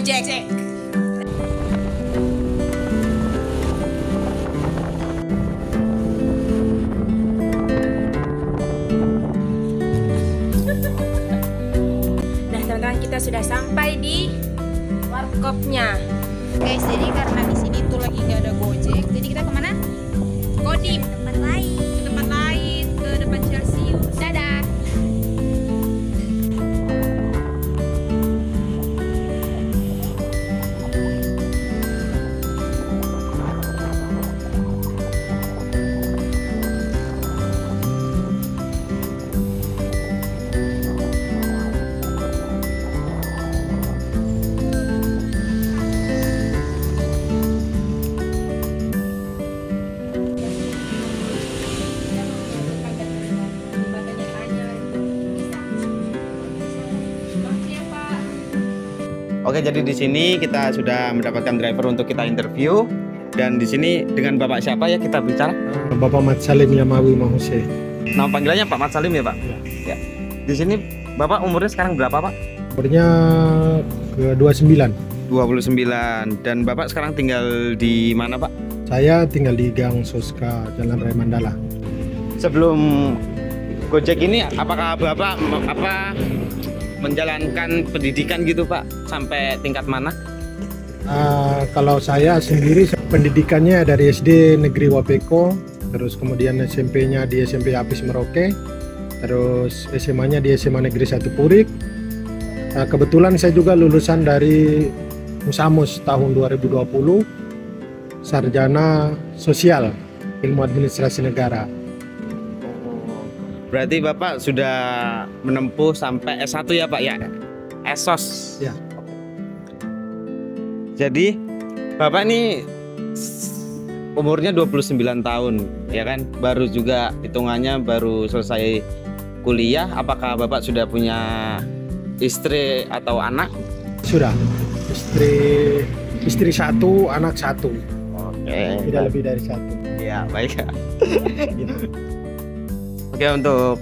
Gojek. Nah teman-teman, kita sudah sampai di warkopnya. Guys, jadi karena di sini tuh lagi nggak ada Gojek, jadi kita kemana? Kodim. Tempat lain. Ke tempat lain, ke depan Celsius. Dadah. Oke, jadi di sini kita sudah mendapatkan driver untuk kita interview, dan di sini dengan Bapak siapa ya kita bicara? Bapak Mat Salim Yamawi Mahuse. Nama panggilannya Pak Mat Salim ya Pak? Ya. Di sini Bapak umurnya sekarang berapa Pak? Umurnya ke 29. 29. Dan Bapak sekarang tinggal di mana Pak? Saya tinggal di Gang Soska, Jalan Raya Mandala. Sebelum Gojek ini, apakah Bapak menjalankan pendidikan gitu Pak? Sampai tingkat mana? Kalau saya sendiri pendidikannya dari SD Negeri Wapeko, terus kemudian SMP-nya di SMP Apis Merauke, terus SMA-nya di SMA Negeri 1 Purik. Kebetulan saya juga lulusan dari Musamus tahun 2020, Sarjana Sosial Ilmu Administrasi Negara. Berarti Bapak sudah menempuh sampai S1 ya Pak ya? ESOS. Ya. Jadi Bapak ini umurnya 29 tahun ya kan? Baru juga hitungannya baru selesai kuliah. Apakah Bapak sudah punya istri atau anak? Sudah. Istri satu, anak satu. Oke. Tidak lebih dari satu. Ya, baik. Oke, untuk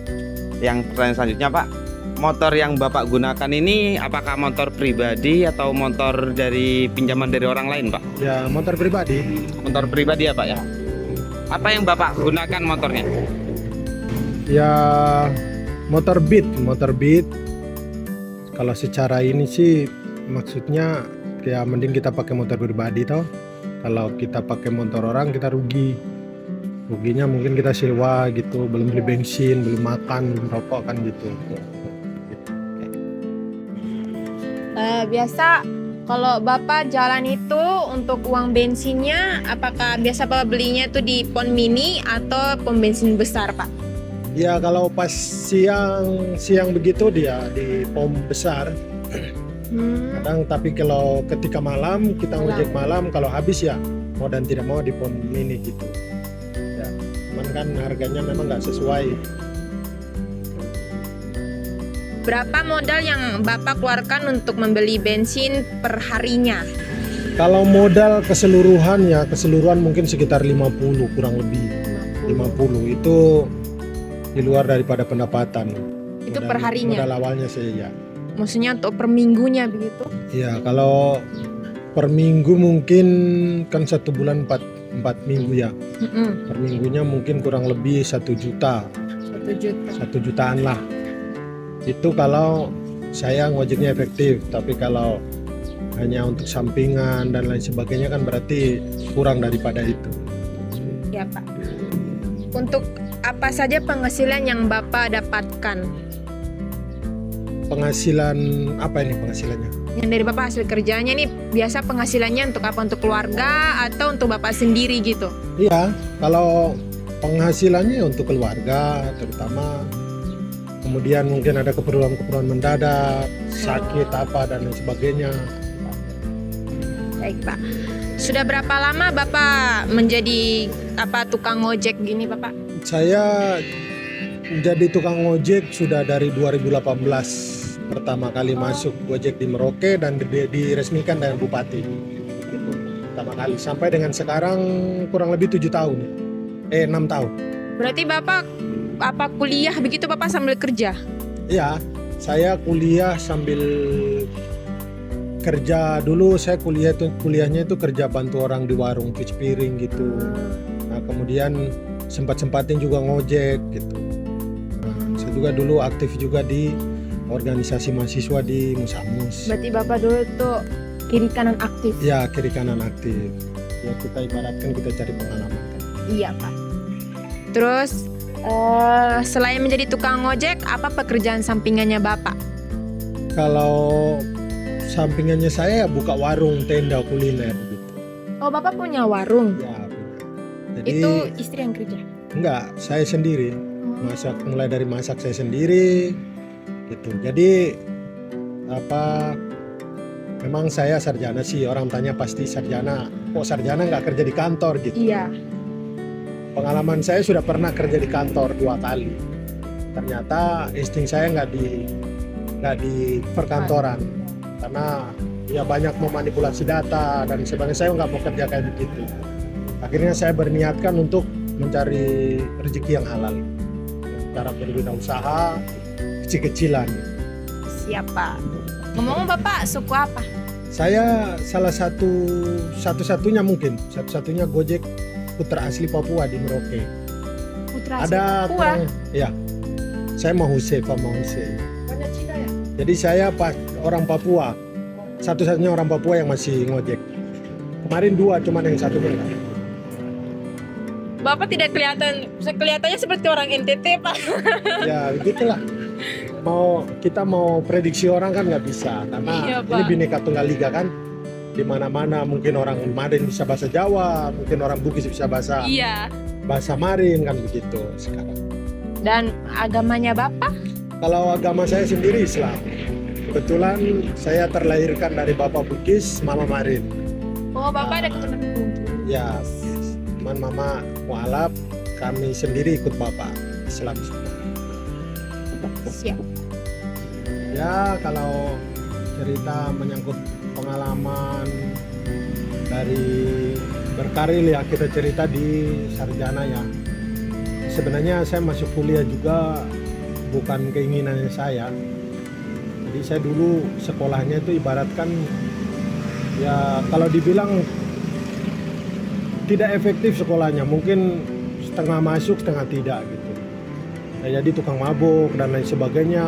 yang pertanyaan selanjutnya Pak, motor yang Bapak gunakan ini apakah motor pribadi atau motor dari pinjaman dari orang lain Pak? Ya, motor pribadi. Motor pribadi ya Pak ya? Apa yang Bapak gunakan motornya? Ya, motor Beat. Kalau secara ini sih maksudnya ya mending kita pakai motor pribadi toh. Kalau kita pakai motor orang kita ruginya mungkin kita sewa gitu, belum beli bensin, belum makan, belum rokok kan gitu. Biasa kalau Bapak jalan itu untuk uang bensinnya, apakah biasa Bapak belinya itu di pom mini atau pom bensin besar Pak? Ya kalau pas siang begitu dia di pom besar. Kadang, tapi kalau ketika malam kita ngojek malam, kalau habis ya mau dan tidak mau di pom mini gitu. Ya, cuman kan harganya memang nggak sesuai. Berapa modal yang Bapak keluarkan untuk membeli bensin per harinya? Kalau modal keseluruhan mungkin sekitar 50 kurang lebih. 50 itu di luar daripada pendapatan. Itu per harinya? Modal awalnya saya ya. Maksudnya untuk per minggunya begitu? Ya kalau per minggu mungkin kan 1 bulan 4 minggu ya. Per minggunya mungkin kurang lebih 1 juta. 1 juta. 1 jutaan lah. Itu kalau saya ngojeknya efektif. Tapi kalau hanya untuk sampingan dan lain sebagainya kan berarti kurang daripada itu. Ya Pak. Untuk apa saja penghasilan yang Bapak dapatkan? Penghasilan apa ini penghasilannya? Yang dari Bapak hasil kerjanya nih biasa penghasilannya untuk apa? Untuk keluarga atau untuk Bapak sendiri gitu? Iya, kalau penghasilannya untuk keluarga terutama, kemudian mungkin ada keperluan mendadak, sakit apa dan lain sebagainya. Baik Pak. Sudah berapa lama Bapak menjadi tukang ojek gini Bapak? Saya menjadi tukang ojek sudah dari 2018. Pertama kali masuk Gojek di Merauke dan diresmikan dengan Bupati. Itu pertama kali sampai dengan sekarang kurang lebih 7 tahun. 6 tahun. Berarti Bapak kuliah begitu Bapak sambil kerja? Iya, saya kuliah sambil kerja dulu saya kuliahnya itu kerja bantu orang di warung cuci piring gitu. Nah, kemudian sempat-sempatin juga ngojek gitu. Nah, saya juga dulu aktif juga di organisasi mahasiswa di Musamus. Berarti Bapak dulu tuh kiri kanan aktif. Ya, kiri kanan aktif. Ya, kita ibaratkan kita cari pengalaman kan. Iya, Pak. Terus selain menjadi tukang ngojek, apa pekerjaan sampingannya Bapak? Kalau sampingannya saya buka warung tenda kuliner gitu. Oh, Bapak punya warung. Ya, jadi Itu istri yang kerja. enggak, saya sendiri. Mulai dari masak saya sendiri gitu. Jadi memang saya sarjana sih, orang tanya pasti sarjana. Kok sarjana nggak kerja di kantor gitu. Iya. Pengalaman saya sudah pernah kerja di kantor 2 kali. Ternyata insting saya nggak di perkantoran karena ya banyak memanipulasi data dan sebagainya. Saya nggak mau kerja kayak begitu. Akhirnya saya berniatkan untuk mencari rezeki yang halal, cara berwirausaha kecil-kecilan. Siapa? Ngomong Bapak suku apa? Saya salah satu-satunya mungkin satu-satunya Gojek putra asli Papua di Merauke. Putra asli Ada Papua. kurang, ya. Saya Mahuse, Pak Mahuse. Banyak Cina ya? Jadi saya orang Papua, satu-satunya orang Papua yang masih ngojek. Kemarin 2, cuman yang satu enggak. Bapak tidak kelihatannya seperti orang NTT, Pak. Ya begitulah. Kita mau prediksi orang kan nggak bisa karena Iya, ini Pak. Bhinneka Tunggal Ika kan. Di mana-mana mungkin orang Marin bisa bahasa Jawa, mungkin orang Bugis bisa bahasa Marin kan begitu sekarang. Dan agamanya Bapak? Kalau agama saya sendiri Islam. Kebetulan saya terlahirkan dari bapak Bugis, mama Marin. Oh, Bapak ada keturunan Bugis. Ya, cuman mama mualaf, kami sendiri ikut bapak Islam semua. Siap. Ya, kalau cerita menyangkut pengalaman dari berkarir ya, kita cerita di sarjana ya. Sebenarnya saya masuk kuliah juga bukan keinginannya saya. Jadi saya dulu sekolahnya itu ibaratkan ya kalau dibilang tidak efektif sekolahnya, mungkin setengah masuk setengah tidak gitu. Ya, jadi tukang mabuk dan lain sebagainya.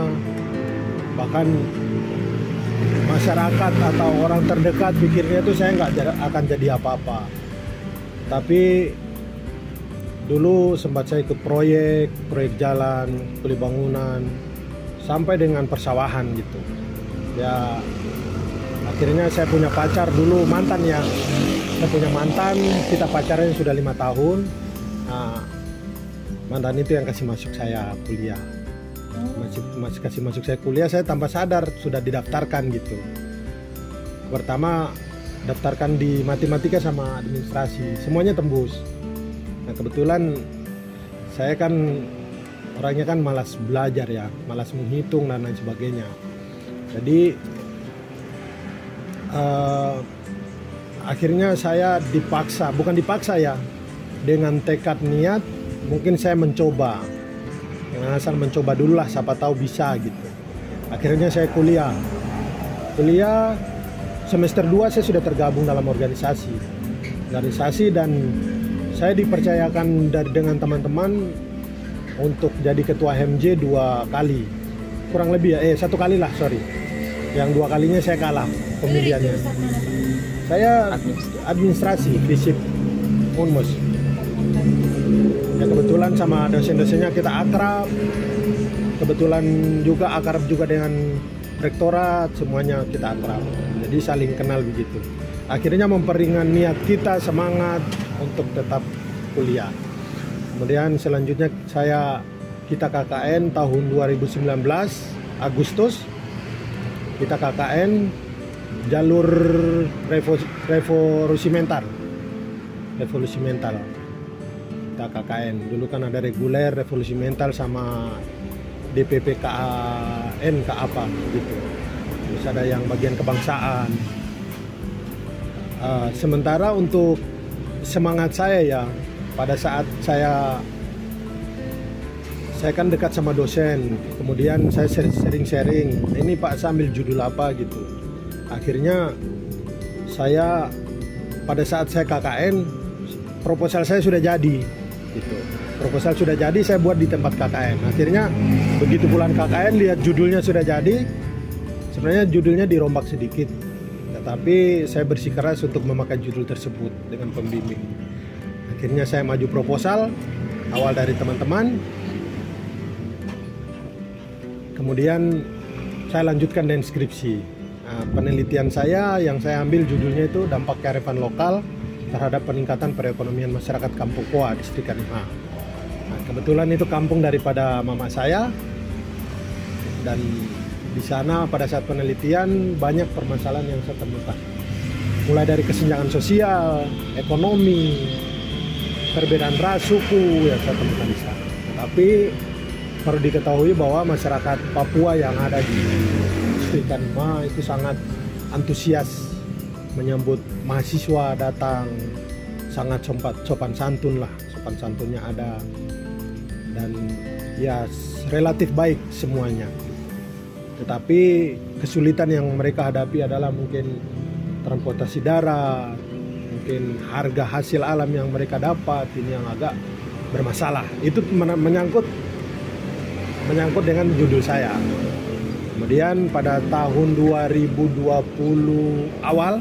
Bahkan masyarakat atau orang terdekat pikirnya itu saya nggak akan jadi apa-apa. Tapi dulu sempat saya ikut proyek jalan, kuli bangunan, sampai dengan persawahan gitu. Ya akhirnya saya punya pacar dulu, mantan ya. Saya punya mantan, kita pacaran sudah 5 tahun. Nah, mantan itu yang kasih masuk saya kuliah. Masih kasih masuk saya kuliah, saya tanpa sadar sudah didaftarkan gitu. Pertama daftarkan di matematika sama administrasi, semuanya tembus. Nah kebetulan saya kan orangnya kan malas belajar ya, malas menghitung dan lain sebagainya. Jadi akhirnya saya bukan dipaksa ya, dengan tekad niat mungkin saya mencoba. Dengan asal mencoba dulu lah, siapa tahu bisa gitu. Akhirnya saya kuliah semester 2 saya sudah tergabung dalam organisasi dan saya dipercayakan dengan teman-teman untuk jadi ketua HMJ 2 kali, kurang lebih ya, 1 kali lah, sorry. Yang 2 kalinya saya kalah pemilihannya. Saya administrasi FISIP Unmus. Ya kebetulan sama dosen-dosennya kita akrab. Kebetulan juga akrab juga dengan rektorat, semuanya kita akrab. Jadi saling kenal begitu. Akhirnya memperingan niat kita, semangat untuk tetap kuliah. Kemudian selanjutnya kita KKN tahun 2019 Agustus. Kita KKN jalur revolusi mental. Kita KKN. Dulu kan ada reguler, revolusi mental sama DPP KAN, apa gitu. Terus ada yang bagian kebangsaan. Sementara untuk semangat saya ya, pada saat saya kan dekat sama dosen, kemudian saya sering sharing, ini Pak saya ambil judul apa gitu. Akhirnya saya pada saat saya KKN, proposal saya sudah jadi gitu. Proposal sudah jadi, saya buat di tempat KKN. Akhirnya begitu bulan KKN lihat judulnya sudah jadi, sebenarnya judulnya dirombak sedikit, tetapi saya bersikeras untuk memakai judul tersebut dengan pembimbing. Akhirnya saya maju proposal awal dari teman-teman, kemudian saya lanjutkan dengan skripsi. Nah, penelitian saya yang saya ambil judulnya itu dampak kearifan lokal terhadap peningkatan perekonomian masyarakat Kampung Koa, Distrik Kanima. Nah, kebetulan itu kampung daripada mama saya, dan di sana pada saat penelitian banyak permasalahan yang saya temukan, mulai dari kesenjangan sosial, ekonomi, perbedaan ras, suku yang saya temukan di sana. Tapi perlu diketahui bahwa masyarakat Papua yang ada di Distrik Kanima itu sangat antusias menyambut mahasiswa datang, sangat sopan santun lah, sopan santunnya ada, dan ya relatif baik semuanya. Tetapi kesulitan yang mereka hadapi adalah mungkin transportasi darat, mungkin harga hasil alam yang mereka dapat ini yang agak bermasalah. Itu menyangkut dengan judul saya. Kemudian pada tahun 2020 awal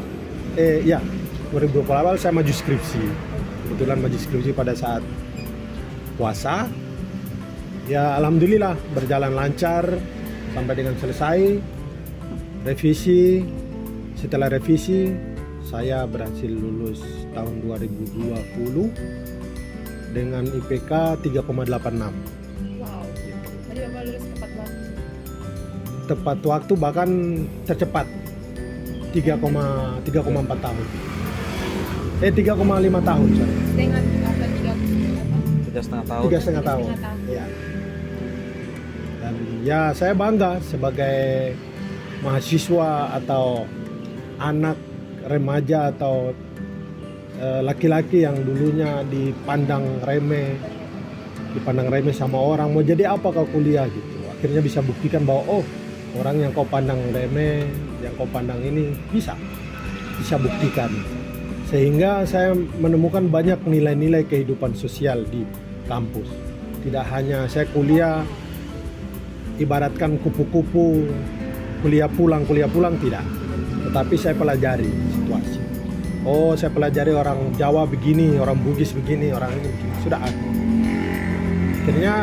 2020 awal saya maju skripsi. Kebetulan maju skripsi pada saat puasa. Ya alhamdulillah berjalan lancar sampai dengan selesai. Revisi, setelah revisi saya berhasil lulus tahun 2020 dengan IPK 3,86. Wow. Tadi Bapak lulus tepat waktu. Tepat waktu, bahkan tercepat 3,4 tahun. 3,5 tahun sorry. Dengan apa 3,5 tahun. 3,5 tahun. Ya. Dan ya saya bangga sebagai mahasiswa atau anak remaja atau laki-laki yang dulunya dipandang remeh sama orang, mau jadi apa kau kuliah gitu. Akhirnya bisa buktikan bahwa orang yang kau pandang remeh, yang kau pandang ini bisa buktikan. Sehingga saya menemukan banyak nilai-nilai kehidupan sosial di kampus. Tidak hanya saya kuliah ibaratkan kupu-kupu, kuliah pulang tidak. Tetapi saya pelajari situasi. Saya pelajari orang Jawa begini, orang Bugis begini, orang ini begini. Sudah ada. Akhirnya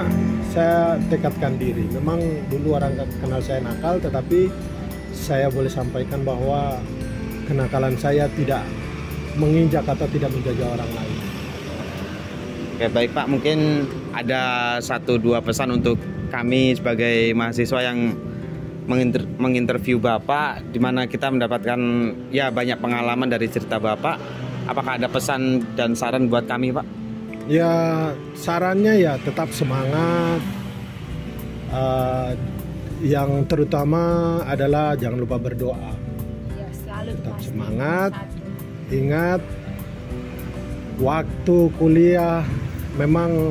saya tekadkan diri. Memang dulu orang kenal saya nakal, tetapi saya boleh sampaikan bahwa kenakalan saya tidak menginjak atau tidak menjajah orang lain. Oke, baik Pak, mungkin ada 1-2 pesan untuk kami sebagai mahasiswa yang menginterview Bapak, di mana kita mendapatkan ya banyak pengalaman dari cerita Bapak. Apakah ada pesan dan saran buat kami, Pak? Ya sarannya ya tetap semangat. Yang terutama adalah jangan lupa berdoa. Ya, selalu Tetap pasti. semangat. Ingat, waktu kuliah memang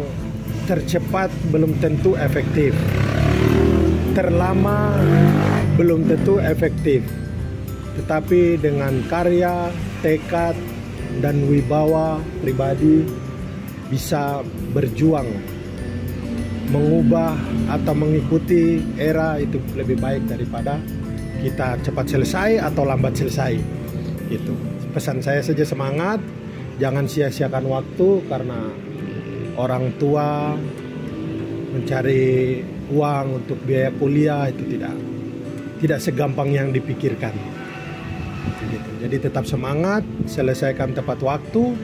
tercepat belum tentu efektif, terlama belum tentu efektif. Tetapi dengan karya, tekad, dan wibawa pribadi bisa berjuang mengubah atau mengikuti era itu lebih baik daripada kita cepat selesai atau lambat selesai. Gitu. Pesan saya saja semangat, jangan sia-siakan waktu karena orang tua mencari uang untuk biaya kuliah itu tidak segampang yang dipikirkan. Gitu. Jadi tetap semangat, selesaikan tepat waktu.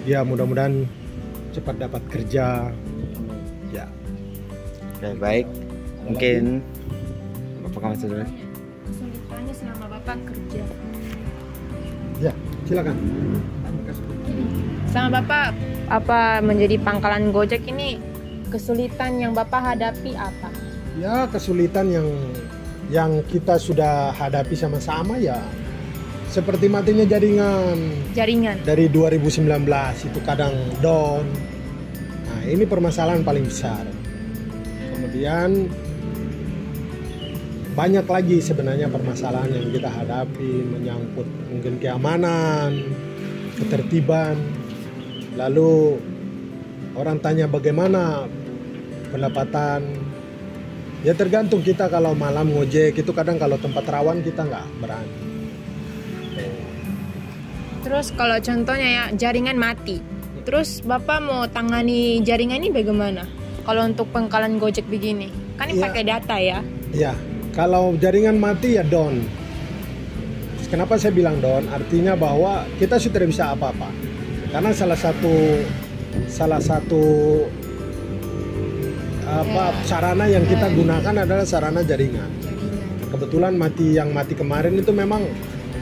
Ya mudah-mudahan cepat dapat kerja. Ya. Oke, baik. Mungkin Bapak masih dulu. Kesulitannya selama Bapak kerja. Ya, silakan. Selama Bapak menjadi pangkalan Gojek ini, kesulitan yang Bapak hadapi apa? Ya, kesulitan yang kita sudah hadapi sama-sama ya seperti matinya jaringan dari 2019 itu kadang down. Nah, ini permasalahan paling besar. Kemudian banyak lagi sebenarnya permasalahan yang kita hadapi, menyangkut mungkin keamanan, ketertiban. Lalu orang tanya bagaimana pendapatan. Ya tergantung kita, kalau malam ngojek itu kadang kalau tempat rawan kita nggak berani. Terus kalau contohnya ya jaringan mati, terus Bapak mau tangani jaringan ini bagaimana? Kalau untuk pangkalan Gojek begini, kan ini Iya. pakai data ya? Ya, kalau jaringan mati ya down. Kenapa saya bilang down? Artinya bahwa kita sudah tidak bisa apa-apa. Karena salah satu sarana yang kita gunakan adalah sarana jaringan. Kebetulan yang mati kemarin itu memang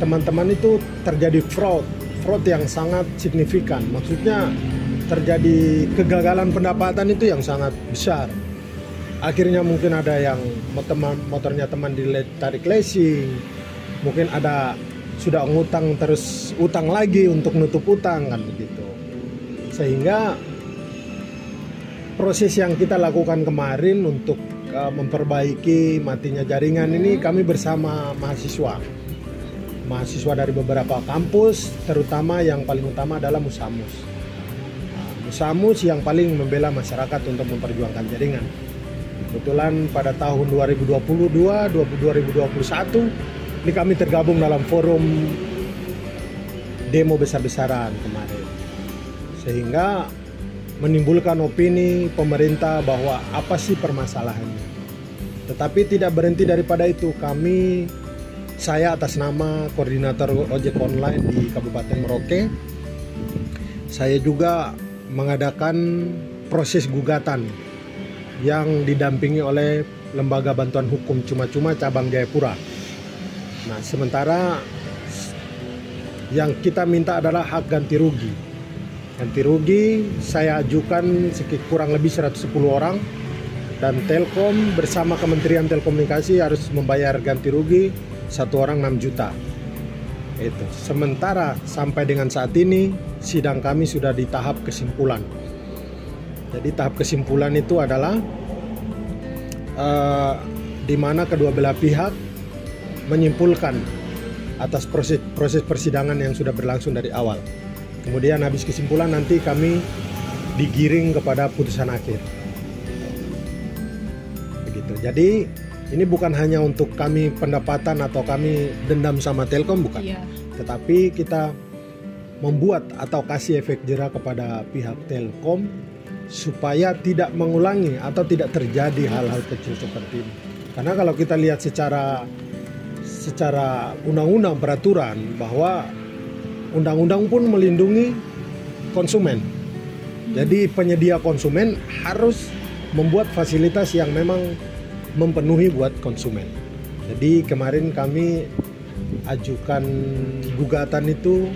teman-teman itu terjadi fraud yang sangat signifikan. Maksudnya terjadi kegagalan pendapatan itu yang sangat besar. Akhirnya mungkin ada yang motornya teman ditarik leasing, mungkin ada sudah ngutang terus utang lagi untuk nutup utang kan begitu. Sehingga proses yang kita lakukan kemarin untuk memperbaiki matinya jaringan ini, kami bersama mahasiswa dari beberapa kampus, terutama yang paling utama adalah Musamus. Musamus yang paling membela masyarakat untuk memperjuangkan jaringan. Kebetulan pada tahun 2021 ini kami tergabung dalam forum demo besar-besaran kemarin, sehingga menimbulkan opini pemerintah bahwa apa sih permasalahannya. Tetapi tidak berhenti daripada itu, saya atas nama koordinator ojek online di Kabupaten Merauke, saya juga mengadakan proses gugatan yang didampingi oleh Lembaga Bantuan Hukum Cuma-Cuma Cabang Jayapura. Nah, sementara yang kita minta adalah hak ganti rugi. Ganti rugi saya ajukan kurang lebih 110 orang, dan Telkom bersama Kementerian Telekomunikasi harus membayar ganti rugi satu orang 6 juta. Itu. Sementara sampai dengan saat ini sidang kami sudah di tahap kesimpulan. Jadi tahap kesimpulan itu adalah di mana kedua belah pihak menyimpulkan atas proses persidangan yang sudah berlangsung dari awal. Kemudian habis kesimpulan nanti kami digiring kepada putusan akhir. Begitu. Jadi ini bukan hanya untuk kami pendapatan atau kami dendam sama Telkom, bukan. Iya. Tetapi kita membuat atau kasih efek jera kepada pihak Telkom supaya tidak mengulangi atau tidak terjadi hal-hal kecil seperti ini. Karena kalau kita lihat secara undang-undang peraturan, bahwa undang-undang pun melindungi konsumen. Jadi penyedia konsumen harus membuat fasilitas yang memang memenuhi buat konsumen. Jadi kemarin kami ajukan gugatan itu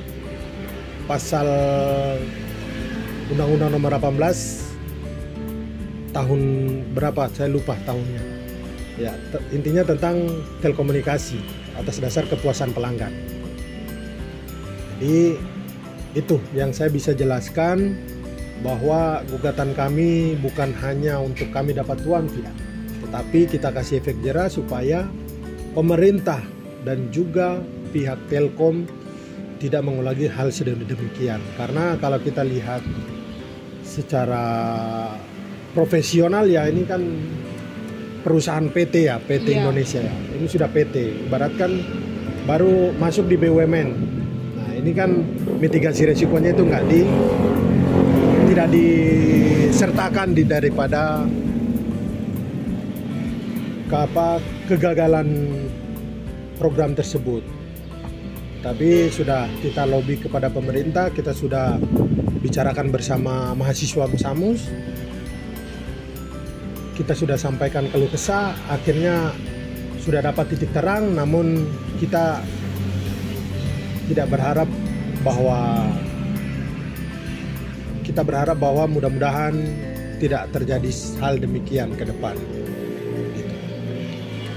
pasal Undang-Undang Nomor 18 tahun berapa, saya lupa tahunnya. Ya, intinya tentang telekomunikasi atas dasar kepuasan pelanggan. Jadi itu yang saya bisa jelaskan, bahwa gugatan kami bukan hanya untuk kami dapat uang, tidak. Tetapi kita kasih efek jera supaya pemerintah dan juga pihak Telkom tidak mengulangi hal sedemikian. Karena kalau kita lihat secara profesional ya, ini kan perusahaan PT ya, PT Iya. Indonesia ya. Ini sudah PT, ibaratkan baru masuk di BUMN. Nah, ini kan mitigasi resikonya itu tidak disertakan daripada kegagalan program tersebut. Tapi sudah kita lobby kepada pemerintah, kita sudah bicarakan bersama mahasiswa Musamus, kita sudah sampaikan keluh kesah, akhirnya sudah dapat titik terang. Namun kita tidak berharap bahwa mudah-mudahan tidak terjadi hal demikian ke depan.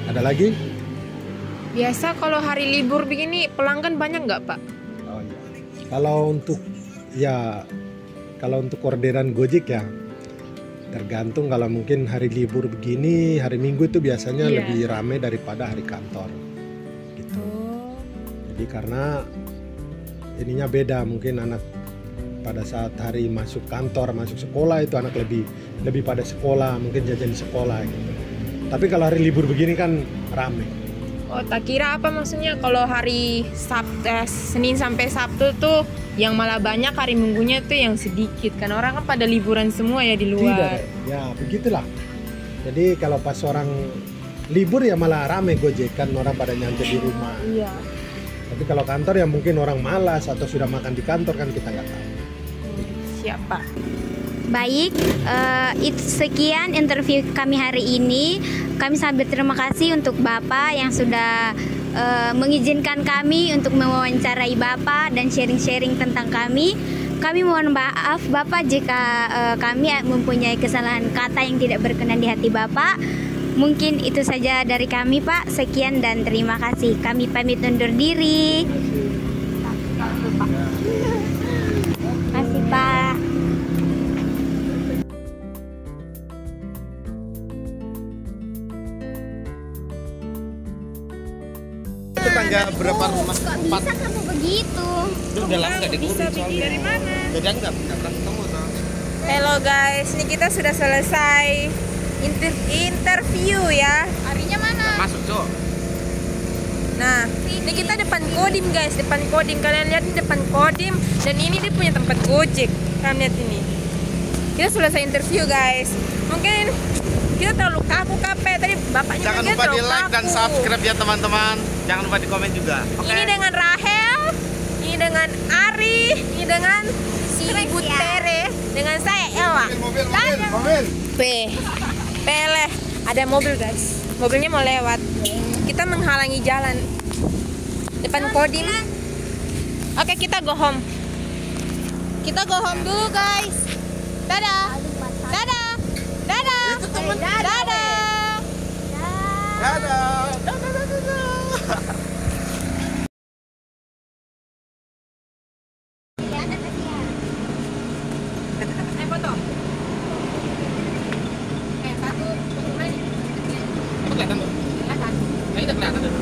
Ada lagi? Biasa kalau hari libur begini pelanggan banyak nggak Pak? Oh, iya. Kalau untuk orderan Gojek ya, Tergantung, kalau mungkin hari libur begini, hari Minggu itu biasanya Iya. lebih ramai daripada hari kantor. Gitu. Jadi karena ininya beda, mungkin anak pada saat hari masuk kantor, masuk sekolah itu anak lebih pada sekolah, mungkin jajan di sekolah gitu. Tapi kalau hari libur begini kan rame. Oh, tak kira apa maksudnya kalau hari Senin sampai Sabtu tuh yang malah banyak, hari Minggunya tuh yang sedikit. Kan orang kan pada liburan semua ya di Tidak, luar. ya begitulah. Jadi kalau pas orang libur ya malah rame gojekan, orang pada nyantai di rumah. Iya. Tapi kalau kantor ya mungkin orang malas atau sudah makan di kantor, kan kita nggak tahu. Siapa? Baik, itu sekian interview kami hari ini. Kami sangat berterima kasih untuk Bapak yang sudah mengizinkan kami untuk mewawancarai Bapak dan sharing-sharing tentang kami. Kami mohon maaf Bapak jika kami mempunyai kesalahan kata yang tidak berkenan di hati Bapak. Mungkin itu saja dari kami Pak. Sekian dan terima kasih. Kami pamit undur diri. Terima kasih Pak. Tetangga berapa rumah? Empat. Bisa kamu begitu? Itu udah lama nggak dikurung soalnya. Dari mana? Beda nggak pernah ketemu tuh. Hello guys, ini kita sudah selesai interview ya. Harinya mana? Masuk cok. Nah, ini kita depan Kodim guys, depan Kodim. Kalian lihat di depan Kodim, dan ini dia punya tempat Gojek. Kalian lihat ini. Kita selesai interview guys. Mungkin kita terlalu kaku capek tadi bapaknya. Jangan bilang lupa dia di terlalu like dan kaku. subscribe ya teman-teman. Jangan lupa di komen juga. Oke. Ini dengan Rahel, ini dengan Ari, ini dengan si Ibu Tere, dengan saya Ella. Mobil. Pele, ada mobil guys. Mobilnya mau lewat. Kita menghalangi jalan depan Kodim. Oke, kita go home. Kita go home dulu guys. Dadah. Dadah. Dadah. Dadah. Dadah. Foto. Satu. Kelihatan tuh. Ini udah kelihatan tuh.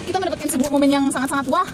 Kita mendapatkan sebuah momen yang sangat-sangat wah.